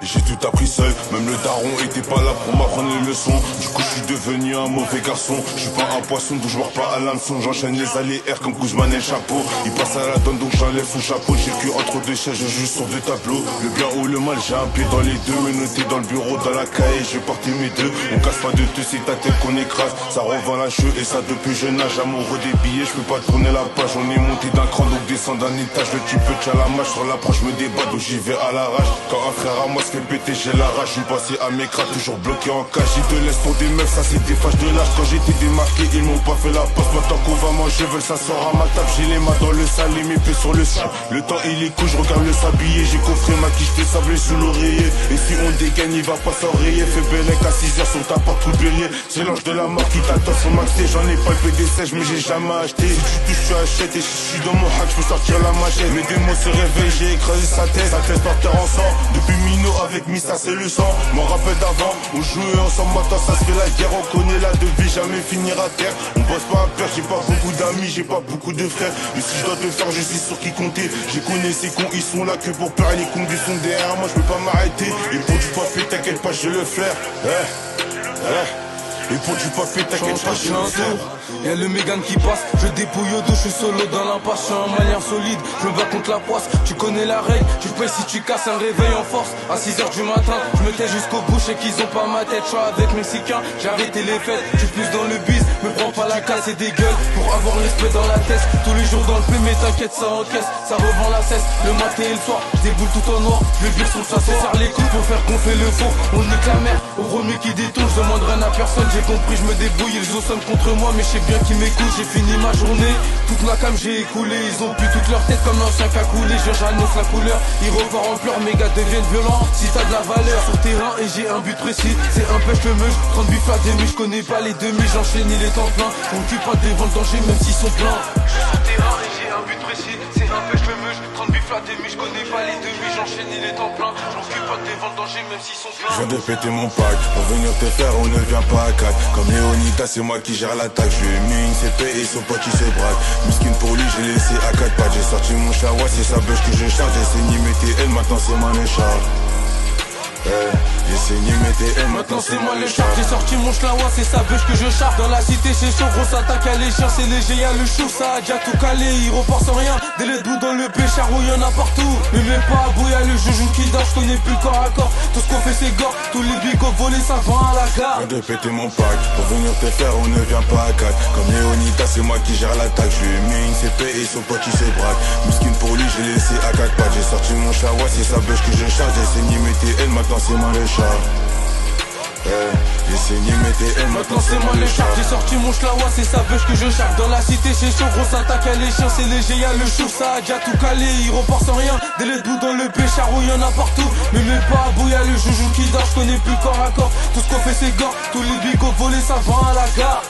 Et j'ai tout appris seul, même le daron était pas là pour m'apprendre les leçons. Du coup je suis devenu un mauvais garçon. Je suis pas un poisson donc je mords pas à l'hameçon. J'enchaîne les allées R comme Guzman et le chapeau. Il passe à la donne donc j'enlève son chapeau. J'ai le cul entre deux chaises, je joue sur deux tableaux. Le bien ou le mal, j'ai un pied dans les deux. Menotté dans le bureau, dans la cahier, je vais porter mes deux. On casse pas de deux, c'est ta tête qu'on écrase. Ça revend la cheveux et ça depuis jeune âge. Amoureux des billets, je peux pas tourner la page. On est monté d'un cran donc descend d'un étage. Le type tient la mâche sur l'approche, me débat donc j'y vais à l'arrache. Quand un frère à moi se fait péter, j'ai la rage. Je suis passé à mes crânes, toujours bloqué en cage. Ils te laissent pour des meufs, ça c'est des fâches de l'âge. Quand j'étais démarqué, ils m'ont pas fait la passe. Maintenant qu'on va manger, veulent ça sort à ma table. J'ai les mains dans le salé, mes pieds sur le sable. Le temps il est cool, je regarde le sablier. J'ai coffré ma quiche de sable sous l'oreiller. Et si on dégaine, il va pas s'enrayer. Fais Bellec à 6h sur ta porte tout bélier. C'est l'ange de la mort qui t'attend sur Max T. J'en ai pas le PD sèche, mais j'ai jamais acheté. Si tu touches, tu achètes. Et si je suis dans mon hack, je peux sortir la machette. Mes démons se réveillent, j'ai écrasé sa tête. Sa tête par terre en sang. Depuis Mino avec Missa, c'est le sang. M'en rappelle d'avant, on jouait ensemble, maintenant ça se fait la guerre. On connaît la devise, jamais finir à terre. On bosse pas à perdre, j'ai pas beaucoup d'amis, j'ai pas beaucoup de frères. Mais si je dois te faire, je suis sur qui compter. J'ai connu ces cons, ils sont là que pour perdre. Les cons du son derrière moi, je peux pas m'arrêter. Et pour du papier, t'inquiète pas, j'ai le flair. Et pour du papier, t'inquiète pas, j'ai le flair. Y'a le Mégane qui passe, je dépouille au dos, je suis solo dans l'impasse, je suis un malien solide, je me bats contre la poisse, tu connais la règle, tu payes si tu casses un réveil en force, à 6h du matin, je me tais jusqu'au bout, je sais qu'ils ont pas ma tête, je suis avec Mexicain, j'ai arrêté les fêtes, je suis plus dans le biz, me prends pas la casse et des gueules, pour avoir l'esprit dans la tête, tous les jours dans le peu, mais t'inquiète ça encaisse, ça revend la cesse, le matin et le soir, je déboule tout en noir, le bière sur ça, c'est serre les coups pour faire gonfler le four, on nique la mer, au premier qui détourne, je demande rien à personne, j'ai compris, je me débrouille, ils ont somme contre moi, mais je sais bien qui m'écoute, j'ai fini ma journée, toute ma cam j'ai écoulé, ils ont pu toute leur tête comme l'ancien cagoulé, j'annonce la couleur, ils repartent en pleurs, mes gars deviennent violents, si t'as de la valeur, sur terrain et j'ai un but précis, c'est un pêche le meuge, 30 buts à demi, je connais pas les demi, j'enchaîne il est en plein, on tue pas des vents de danger même s'ils sont pleins, sur terrain et j'ai un but précis, c'est un pêche le meuge, 30 buts à demi, je connais pas les demi, j'enchaîne il est en plein, j'en fais pas des vents de danger même s'ils sont pleins. Je viens de péter mon pack, pour venir te faire on ne vient pas à 4. Comme Léonidas c'est moi qui gère l'attaque, je lui ai mis une CP et son pote il se braque. Miskin pour lui j'ai laissé à 4 pattes, j'ai sorti mon chawa, c'est sa bûche que je charge. J'ai saigné mes TL, maintenant c'est moi le charge. J'ai saigné mes TL, maintenant c'est moi le charge. J'ai sorti mon chlawa, c'est sa bûche que je charge. Dans la cité c'est chaud, grosse attaque à l'échelle, c'est léger, y'a le chou, ça a déjà tout calé, il repart sans rien. Des les bouts dans le pécharou, y'en a partout. Mais même pas à bout, y'a le joujou qui dort, je connais plus le corps à corps. Tout ce qu'on fait c'est gore, tous les bigots volés ça vend à la gare. Je viens de péter mon pack, pour venir te faire on ne vient pas à 4. Comme Léonidas c'est moi qui gère l'attaque, je lui ai mis une CP et son pote il se braque. Miskin pour lui j'ai laissé à 4 pattes, j'ai sorti mon chawa, c'est sa bûche que je charge. J'ai saigné mes TL, maintenant c'est moi le charge. J'ai saigné mes TL, maintenant c'est moi le charge. J'ai sorti mon chlawa, c'est sa bûche que je charge. Dans la cité c'est chaud, grosse attaque à l'échelle, c'est léger, y'a le chou, ça a déjà tout calé, il repart sans rien. Des les bouts dans le pécharou, y'en a partout. Mais même pas à bout, y'a le joujou qui dort, je connais plus le corps à corps. Tout ce qu'on fait c'est gore, tous les bigots volés ça vend à la gare.